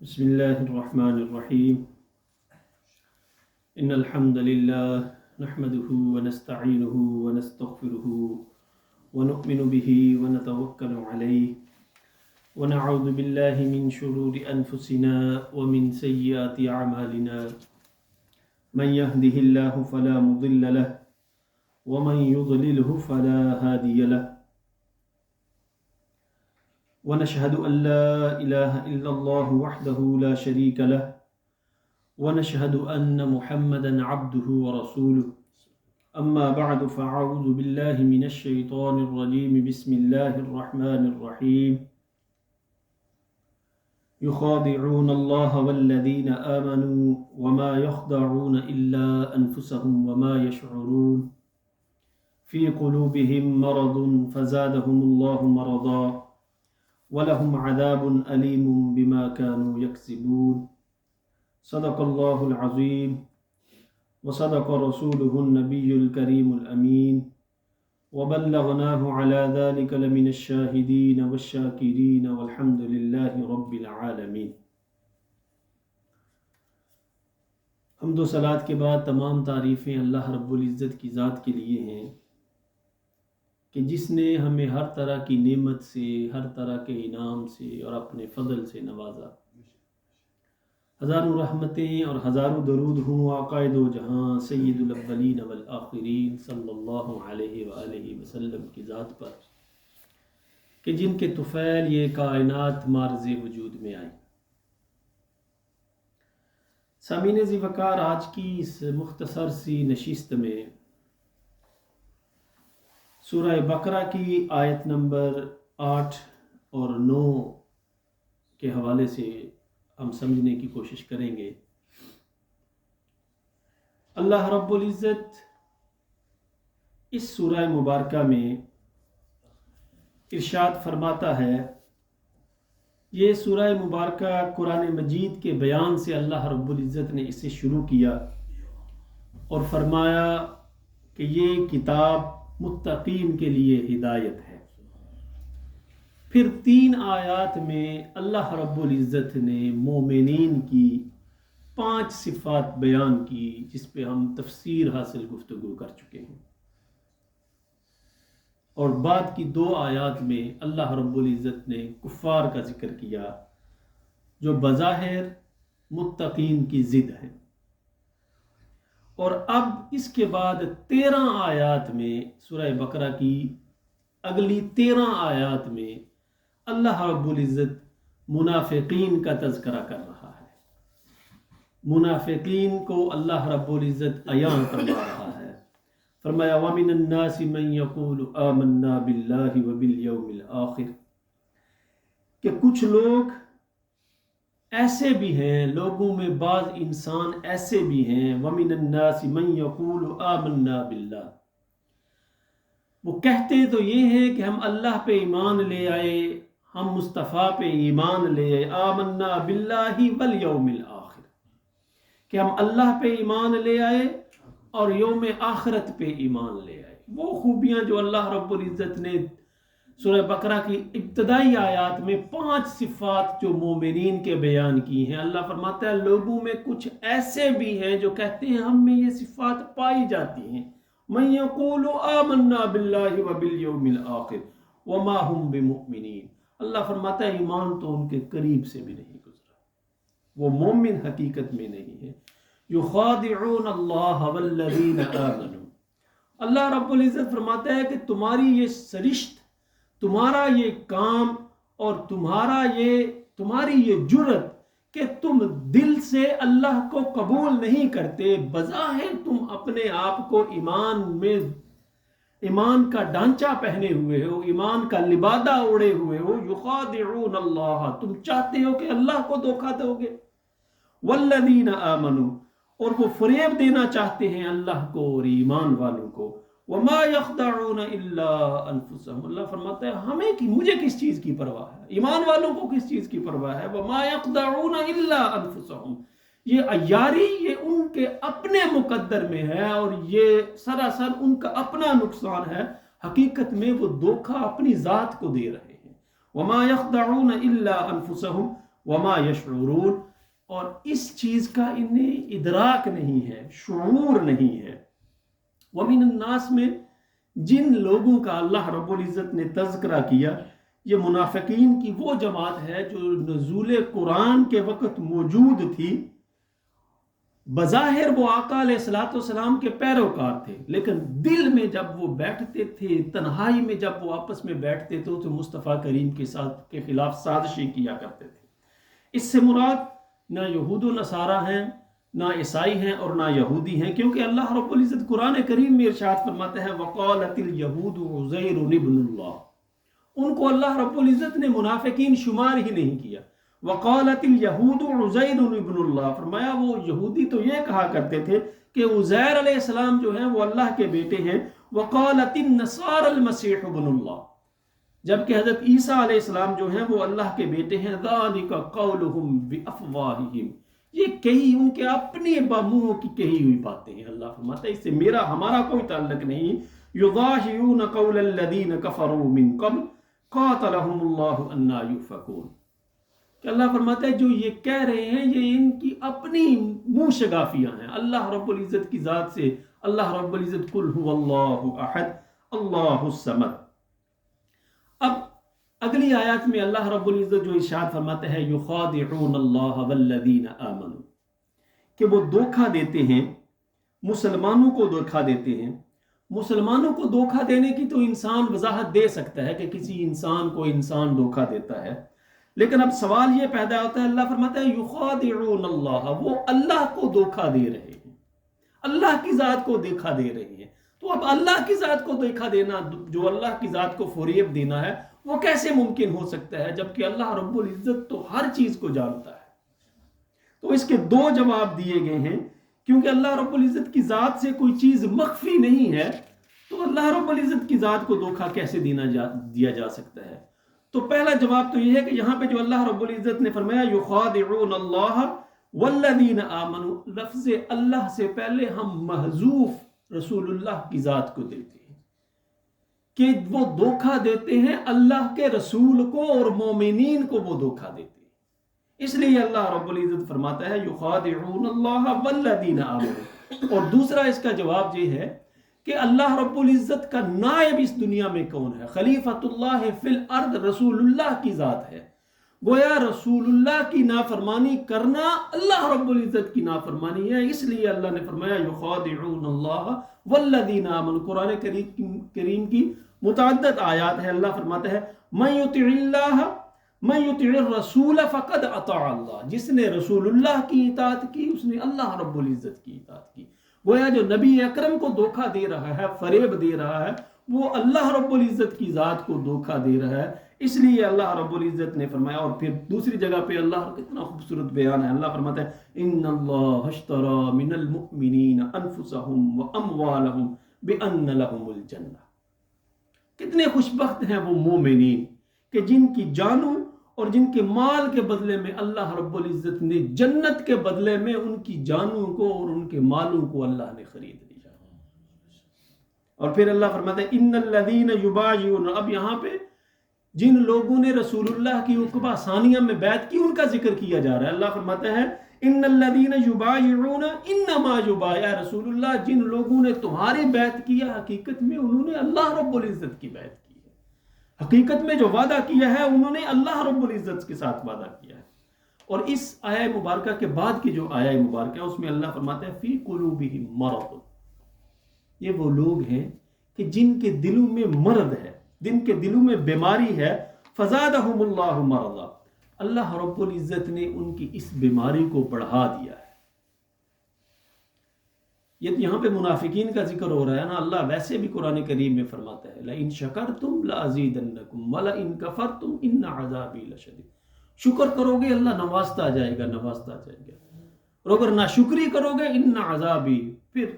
بسم الله الرحمن الرحيم إن الحمد لله نحمده ونستعينه ونستغفره ونؤمن به ونتوكل عليه ونعوذ بالله من شرور أنفسنا ومن سيئات أعمالنا من يهده الله فلا مضل له ومن يضلله فلا هادي له ونشهد أن لا إله إلا الله وحده لا شريك له ونشهد أن محمدا عبده ورسوله أما بعد فأعوذ بالله من الشيطان الرجيم بسم الله الرحمن الرحيم يخادعون الله والذين آمنوا وما يخدعون إلا أنفسهم وما يشعرون في قلوبهم مرض فزادهم الله مرضا وَلَهُمْ عَذَابٌ أَلِيمٌ بِمَا كَانُوا يَكْسِبُونَ صدق الله العظيم وصدق رسوله النبي الكريم الأمين وبلغناه على ذلك لمن الشاهدين والشاكرين والحمد لله رب العالمين۔ حمد و صلات کے بعد تمام تعریفیں اللہ رب العزت کی ذات کے لیے ہیں کہ جس نے ہمیں ہر طرح کی نعمت سے، ہر طرح کے انعام سے اور اپنے فضل سے نوازا۔ ہزاروں رحمتیں اور ہزاروں درود ہوں آقا دو جہاں سید الاولین والآخرین صلی اللہ علیہ وآلہ وسلم کی ذات پر کہ جن کے طفیل یہ کائنات معرض وجود میں آئی۔ سامعین ذی وقار، آج کی اس مختصر سی نشست میں سورہ بقرہ کی آیت نمبر 8 اور 9 کے حوالے سے ہم سمجھنے کی کوشش کریں گے۔ اللہ رب العزت اس سورہ مبارکہ میں ارشاد فرماتا ہے، یہ سورہ مبارکہ قرآن مجید کے بیان سے اللہ رب العزت نے اسے شروع کیا اور فرمایا کہ یہ کتاب متقین کے لیے ہدایت ہے۔ پھر 3 آیات میں اللہ رب العزت نے مومنین کی 5 صفات بیان کی، جس پہ ہم تفسیر حاصل گفتگو کر چکے ہیں، اور بعد کی 2 آیات میں اللہ رب العزت نے کفار کا ذکر کیا جو بظاہر متقین کی ضد ہیں، اور اب اس کے بعد 13 آیات میں سورہ بقرہ کی اگلی 13 آیات میں اللہ رب العزت منافقین کا تذکرہ کر رہا ہے۔ منافقین کو اللہ رب العزت عیاں فرما رہا ہے۔ فرمایا وَمِنَ النَّاسِ مَن يَقُولُ آمَنَّا بِاللَّهِ وَبِالْيَوْمِ الْآخِرِ، کہ کچھ لوگ ایسے بھی ہیں، لوگوں میں بعض انسان ایسے بھی ہیں، وَمِنَ النَّاسِ مَن يَقُولُ آمَنَّا بِاللَّهِ، وہ کہتے تو یہ ہیں کہ ہم اللہ پہ ایمان لے آئے، ہم مصطفیٰ پہ ایمان لے آئے، آمَنَّا بِاللَّهِ وَالْيَوْمِ الْآخِرِ، کہ ہم اللہ پہ ایمان لے آئے اور یوم آخرت پہ ایمان لے آئے۔ وہ خوبیاں جو اللہ رب العزت نے سورہ بقرہ کی ابتدائی آیات میں 5 صفات جو مومنین کے بیان کی ہیں، اللہ فرماتا ہے لوگوں میں کچھ ایسے بھی ہیں جو کہتے ہیں ہم میں یہ صفات پائی جاتی ہیں، من یقول آمنا باللہ وبالیوم الآخر وما هم بمؤمنین، اللہ فرماتا ہے ایمان تو ان کے قریب سے بھی نہیں گزرا، وہ مومن حقیقت میں نہیں ہے۔ یخادعون اللہ والذین آمنوا، اللہ رب العزت فرماتا ہے کہ تمہاری یہ سرشت، تمہارا یہ کام اور تمہاری یہ جرت کہ تم دل سے اللہ کو قبول نہیں کرتے، بظاہر تم اپنے آپ کو ایمان کا ڈھانچہ پہنے ہوئے ہو، ایمان کا لبادہ اوڑے ہوئے ہو، یخادعون اللہ، تم چاہتے ہو کہ اللہ کو دھوکہ دو گے، والذین آمنوا، اور وہ فریب دینا چاہتے ہیں اللہ کو اور ایمان والوں کو، وما یخدعون الا انفسهم، اللہ فرماتا ہے مجھے کس چیز کی پرواہ ہے، ایمان والوں کو کس چیز کی پرواہ ہے، وما یخدعون الا انفسهم، یہ عیاری یہ ان کے اپنے مقدر میں ہے اور یہ سراسر ان کا اپنا نقصان ہے، حقیقت میں وہ دھوکہ اپنی ذات کو دے رہے ہیں۔ وما یخدعون الا انفسهم وما یشعرون، اور اس چیز کا انہیں ادراک نہیں ہے، شعور نہیں ہے۔ ومن الناس میں جن لوگوں کا اللہ رب العزت نے تذکرہ کیا، یہ منافقین کی وہ جماعت ہے جو نزول قرآن کے وقت موجود تھی، بظاہر وہ آقا علیہ الصلوۃ والسلام کے پیروکار تھے، لیکن دل میں جب وہ بیٹھتے تھے، تنہائی میں جب وہ آپس میں بیٹھتے تھے تو مصطفیٰ کریم کے خلاف سازشیں کیا کرتے تھے۔ اس سے مراد نہ یہود و نصارہ ہیں، نہ عیسائی ہیں اور نہ یہودی ہیں، کیونکہ اللہ رب العزت قرآن کریم میں ارشاد فرماتے ہیں وَقَالَتِ الْيَهُودُ عُزَيْرٌ ابْنُ اللَّهِ، ان کو اللہ رب العزت نے منافقین شمار ہی نہیں کیا۔ وَقَالَتِ الْيَهُودُ عُزَيْرٌ ابْنُ اللَّهِ، فرمایا وہ یہودی تو یہ کہا کرتے تھے کہ عزیر علیہ السلام جو ہیں وہ اللہ کے بیٹے ہیں۔ وَقَالَتِ النَّصَارَى الْمَسِيحُ ابْنُ اللَّهِ، جبکہ حضرت عیسیٰ علیہ السلام جو ہیں وہ اللہ کے بیٹے ہیں۔ ذَلِكَ قَوْلُهُمْ بِأَفْوَاهِهِمْ، یہ کہی ان کے اپنے منہوں کی کہی ہوئی باتیں ہیں۔ اللہ فرماتا ہے اس سے ہمارا کوئی تعلق نہیں۔ يُضَاهِئُونَ قَوْلَ الَّذِينَ كَفَرُوا مِن قَبْلُ قَاتَلَهُمُ اللَّهُ أَنَّىٰ يُؤْفَكُونَ، کہ اللہ فرماتا ہے جو یہ کہہ رہے ہیں یہ ان کی اپنی منہ شگافیاں ہیں اللہ رب العزت کی ذات سے۔ اللہ رب العزت قُلْ هُوَ اللَّهُ أَحَدٌ اللَّهُ الصَّمَدُ۔ اب اگلی آیات میں اللہ رب العزت جو ارشاد فرماتے ہیں یخادعون اللہ والذین آمنوا، کہ وہ دھوکہ دیتے ہیں، مسلمانوں کو دھوکہ دیتے ہیں۔ مسلمانوں کو دھوکہ دینے کی تو انسان وضاحت دے سکتا ہے کہ کسی انسان کو انسان دھوکہ دیتا ہے، لیکن اب سوال یہ پیدا ہوتا ہے، اللہ فرماتا ہے یخادعون اللہ، وہ اللہ کو دھوکہ دے رہے ہیں، اللہ کی ذات کو دھوکہ دے رہے ہیں۔ تو اب اللہ کی ذات کو دھوکہ دینا، جو اللہ کی ذات کو فریب دینا ہے، وہ کیسے ممکن ہو سکتا ہے جبکہ اللہ رب العزت تو ہر چیز کو جانتا ہے؟ تو اس کے دو جواب دیے گئے ہیں، کیونکہ اللہ رب العزت کی ذات سے کوئی چیز مخفی نہیں ہے، تو اللہ رب العزت کی ذات کو دھوکہ کیسے دیا جا سکتا ہے؟ تو پہلا جواب تو یہ ہے کہ یہاں پہ جو اللہ رب العزت نے فرمایا یخادعون اللہ والذین آمنوا، لفظ اللہ سے پہلے ہم محذوف رسول اللہ کی ذات کو دیتے ہیں کہ وہ دھوکہ دیتے ہیں اللہ کے رسول کو اور مومنین کو وہ دھوکہ دیتے ہیں۔ اس لیے اللہ رب العزت فرماتا ہے یخادعون اللہ والذین آمنوا۔ اور دوسرا اس کا جواب یہ ہے کہ اللہ رب العزت کا نائب اس دنیا میں کون ہے؟ خلیفۃ اللہ فی الارض رسول اللہ کی ذات ہے۔ گویا رسول اللہ کی نافرمانی کرنا اللہ رب العزت کی نافرمانی ہے، اس لیے اللہ نے فرمایا یخادعون اللہ والذین آمنوا۔ قرآن کریم کی متعدد آیات ہے، اللہ فرماتا ہے من یطع الرسول فقد اطاع اللہ، جس نے رسول اللہ کی اطاعت کی اس نے اللہ رب العزت کی اطاعت کی۔ گویا جو نبی اکرم کو دھوکہ دے رہا ہے، فریب دے رہا ہے، وہ اللہ رب العزت کی ذات کو دھوکہ دے رہا ہے۔ اس لیے اللہ رب العزت نے فرمایا، اور پھر دوسری جگہ پہ اللہ کتنا خوبصورت بیان ہے، اللہ فرماتا ہے ان اللہ اشترى من المؤمنین انفسهم واموالهم بان لهم الجنہ۔ کتنے خوش بخت ہیں وہ مومنین کہ جن کی جانوں اور جن کے مال کے بدلے میں اللہ رب العزت نے جنت کے بدلے میں ان کی جانوں کو اور ان کے مالوں کو اللہ نے خرید لیا۔ اور پھر اللہ فرماتا ہے ان الذین یبایعون، اب یہاں پہ جن لوگوں نے رسول اللہ کی عقبہ ثانیہ میں بیعت کی ان کا ذکر کیا جا رہا ہے۔ اللہ فرماتا ہے ان الذین یبایعون انما یبایع رسول اللہ، جن لوگوں نے تمہاری بیعت کیا حقیقت میں انہوں نے اللہ رب العزت کی بیعت کی ہے، حقیقت میں جو وعدہ کیا ہے انہوں نے اللہ رب العزت کے ساتھ وعدہ کیا ہے۔ اور اس آیہ مبارکہ کے بعد کی جو آیہ مبارکہ ہے اس میں اللہ فرماتا ہے فی قلوبہم مرض، یہ وہ لوگ ہیں کہ جن کے دلوں میں مرض ہے، جن کے دلوں میں بیماری ہے، فزادہم اللہ مرضا، اللہ رب العزت نے ان کی اس بیماری کو بڑھا دیا ہے۔ یہ یہاں پہ منافقین کا ذکر ہو رہا ہے نا، اللہ ویسے بھی قرآن کریم میں فرماتا ہے لَإِن شَكَرْتُمْ لَأَزِيدَنَّكُمْ وَلَإِن كَفَرْتُمْ إِنَّ عَذَابِي لَشَدِيدٌ، شکر کرو گے اللہ نوازتا جائے گا، نوازتا جائے گا، اور اگر ناشکری کرو گے ان عذابی، پھر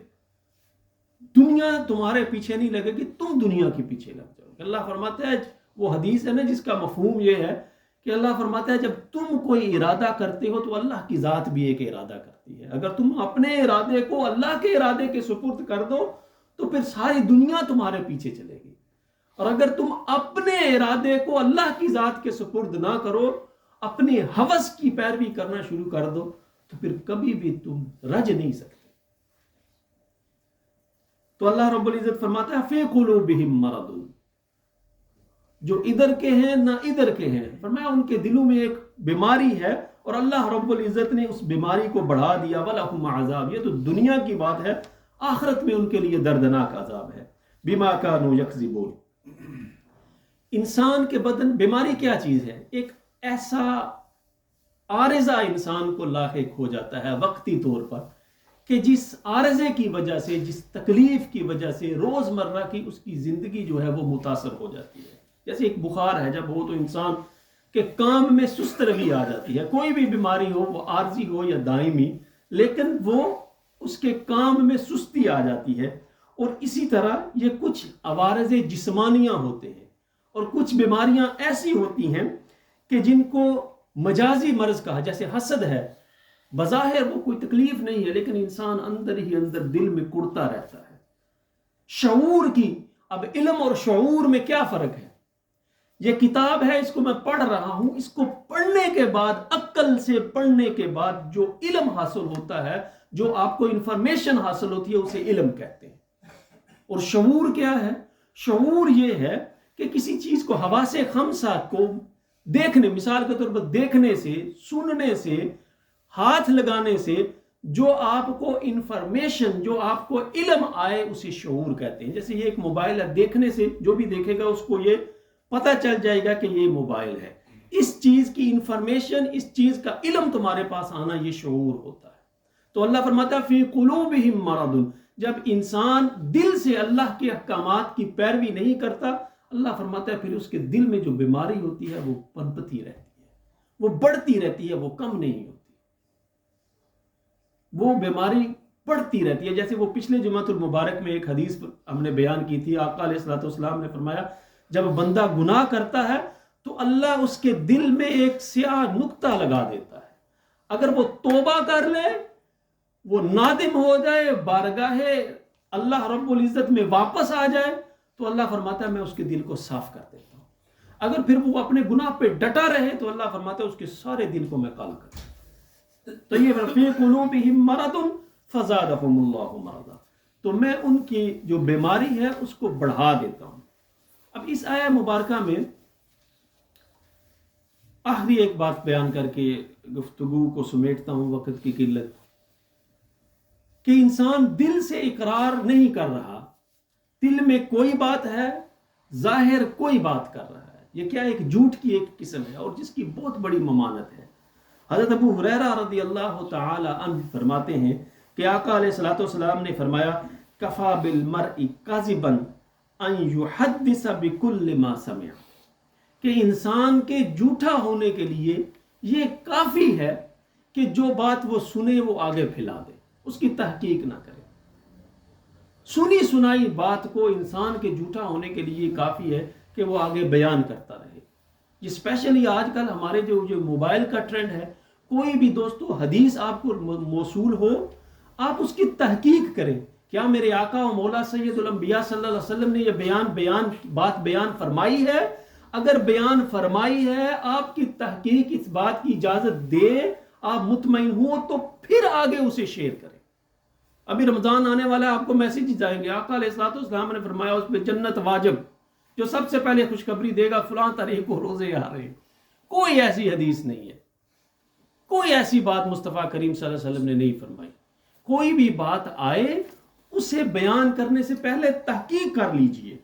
دنیا تمہارے پیچھے نہیں لگے گی، تم دنیا کے پیچھے لگ جاؤ گے۔ اللہ فرماتا ہے، وہ حدیث ہے نا جس کا مفہوم یہ ہے کہ اللہ فرماتا ہے جب تم کوئی ارادہ کرتے ہو تو اللہ کی ذات بھی ایک ارادہ کرتی ہے، اگر تم اپنے ارادے کو اللہ کے ارادے کے سپرد کر دو تو پھر ساری دنیا تمہارے پیچھے چلے گی، اور اگر تم اپنے ارادے کو اللہ کی ذات کے سپرد نہ کرو، اپنے ہوس کی پیروی کرنا شروع کر دو تو پھر کبھی بھی تم رج نہیں سکتے. تو اللہ رب العزت فرماتا ہے فی قلوبہم مرض، جو ادھر کے ہیں نہ ادھر کے ہیں، فرمایا ان کے دلوں میں ایک بیماری ہے اور اللہ رب العزت نے اس بیماری کو بڑھا دیا. وَلَهُمْ عَذَابٌ، یہ تو دنیا کی بات ہے، آخرت میں ان کے لیے دردناک عذاب ہے. بِمَا كَانُوا يَكْذِبُونَ. انسان کے بدن بیماری کیا چیز ہے؟ ایک ایسا عارضہ انسان کو لاحق ہو جاتا ہے وقتی طور پر کہ جس عارضے کی وجہ سے، جس تکلیف کی وجہ سے روزمرہ کی اس کی زندگی جو ہے وہ متاثر ہو جاتی ہے. جیسے ایک بخار ہے، جب ہو تو انسان کے کام میں سست روی آ جاتی ہے. کوئی بھی بیماری ہو، وہ عارضی ہو یا دائمی، لیکن وہ اس کے کام میں سستی آ جاتی ہے. اور اسی طرح یہ کچھ عوارض جسمانیاں ہوتے ہیں اور کچھ بیماریاں ایسی ہوتی ہیں کہ جن کو مجازی مرض کہا، جیسے حسد ہے. بظاہر وہ کوئی تکلیف نہیں ہے لیکن انسان اندر ہی اندر دل میں کڑتا رہتا ہے. شعور کی، اب علم اور شعور میں کیا فرق ہے؟ یہ کتاب ہے، اس کو میں پڑھ رہا ہوں، اس کو پڑھنے کے بعد، عقل سے پڑھنے کے بعد جو علم حاصل ہوتا ہے، جو آپ کو انفارمیشن حاصل ہوتی ہے، اسے علم کہتے ہیں. اور شعور کیا ہے؟ شعور یہ ہے کہ کسی چیز کو حواس خمسہ کو دیکھنے، مثال کے طور پر دیکھنے سے، سننے سے، ہاتھ لگانے سے جو آپ کو انفارمیشن، جو آپ کو علم آئے، اسے شعور کہتے ہیں. جیسے یہ ایک موبائل ہے، دیکھنے سے جو بھی دیکھے گا اس کو یہ پتہ چل جائے گا کہ یہ موبائل ہے. اس چیز کی انفارمیشن، اس چیز کا علم تمہارے پاس آنا، یہ شعور ہوتا ہے. تو اللہ فرماتا ہے فی قلوبہم مرض. جب انسان دل سے اللہ کے احکامات کی پیروی نہیں کرتا، اللہ فرماتا ہے پھر اس کے دل میں جو بیماری ہوتی ہے وہ پنپتی رہتی ہے، وہ بڑھتی رہتی ہے، وہ کم نہیں ہوتی، وہ بیماری بڑھتی رہتی ہے. جیسے وہ پچھلے جمعۃ المبارک میں ایک حدیث ہم نے بیان کی تھی. آقا علیہ الصلوۃ والسلام نے فرمایا جب بندہ گناہ کرتا ہے تو اللہ اس کے دل میں ایک سیاہ نقطہ لگا دیتا ہے. اگر وہ توبہ کر لے، وہ نادم ہو جائے، بارگاہ اللہ رب العزت میں واپس آ جائے، تو اللہ فرماتا ہے میں اس کے دل کو صاف کر دیتا ہوں. اگر پھر وہ اپنے گناہ پہ ڈٹا رہے تو اللہ فرماتا ہے اس کے سارے دل کو میں کالا کر دیتا ہوں. تو یہ فی قلوبہم مرض فزادہم اللہ مرضا، تو میں ان کی جو بیماری ہے اس کو بڑھا دیتا ہوں. اب اس آیہ مبارکہ میں آخری ایک بات بیان کر کے گفتگو کو سمیٹتا ہوں وقت کی قلت، کہ انسان دل سے اقرار نہیں کر رہا، دل میں کوئی بات ہے، ظاہر کوئی بات کر رہا ہے. یہ کیا ایک جھوٹ کی ایک قسم ہے اور جس کی بہت بڑی ممانت ہے. حضرت ابو ہریرہ رضی اللہ تعالی عنہ فرماتے ہیں کہ آقا علیہ الصلوۃ والسلام نے فرمایا کفا بالمرء کاذبا ان یحدث بکل ما سمع، کہ انسان کے جھوٹا ہونے کے لیے یہ کافی ہے کہ جو بات وہ سنے وہ آگے پھیلا دے، اس کی تحقیق نہ کرے. سنی سنائی بات کو انسان کے جھوٹا ہونے کے لیے کافی ہے کہ وہ آگے بیان کرتا رہے. اسپیشلی آج کل ہمارے جو موبائل کا ٹرینڈ ہے، کوئی بھی دوستو حدیث آپ کو موصول ہو، آپ اس کی تحقیق کریں. کیا میرے آقا و مولا سید الانبیاء صلی اللہ علیہ وسلم نے یہ بات بیان فرمائی ہے؟ اگر بیان فرمائی ہے، آپ کی تحقیق اس بات کی اجازت دے، آپ مطمئن ہو تو پھر آگے اسے شیئر کریں. ابھی رمضان آنے والا ہے، آپ کو میسیج جائیں گے، آقا علیہ الصلوۃ والسلام نے فرمایا اس پہ جنت واجب، جو سب سے پہلے خوشخبری دے گا فلاں تاریخ کو روزے آ رہے ہیں. کوئی ایسی حدیث نہیں ہے، کوئی ایسی بات مصطفیٰ کریم صلی اللہ علیہ وسلم نے نہیں فرمائی. کوئی بھی بات آئے اسے بیان کرنے سے پہلے تحقیق کر لیجئے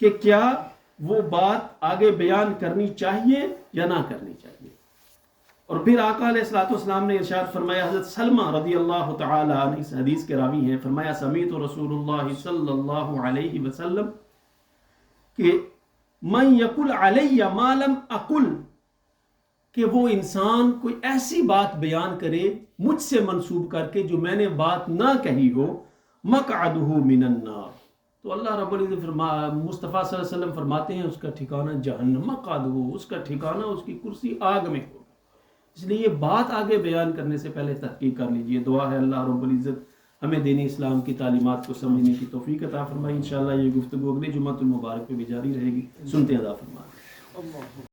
کہ کیا وہ بات آگے بیان کرنی چاہیے یا نہ کرنی چاہیے. اور پھر آقا علیہ الصلوۃ والسلام نے ارشاد فرمایا، حضرت سلمہ رضی اللہ تعالی عنہ اس حدیث کے راوی ہیں، فرمایا سمیعت رسول اللہ صلی اللہ علیہ وسلم کہ من یقل علی ما لم اقل، کہ وہ انسان کوئی ایسی بات بیان کرے مجھ سے منسوب کر کے جو میں نے بات نہ کہی ہو، مقعدہ من النار، تو اللہ رب العزت مصطفیٰ صلی اللہ علیہ وسلم فرماتے ہیں اس کا ٹھکانہ جہنم، مقعدہ، اس کا ٹھکانہ، اس کی کرسی آگ میں ہو. اس لیے یہ بات آگے بیان کرنے سے پہلے تحقیق کر لیجئے. دعا ہے اللہ رب العزت ہمیں دین اسلام کی تعلیمات کو سمجھنے کی توفیق عطا فرمائے. انشاءاللہ یہ گفتگو اگلے جمعۃ المبارک پہ بھی جاری رہے گی. سنتے ادا فرمائے.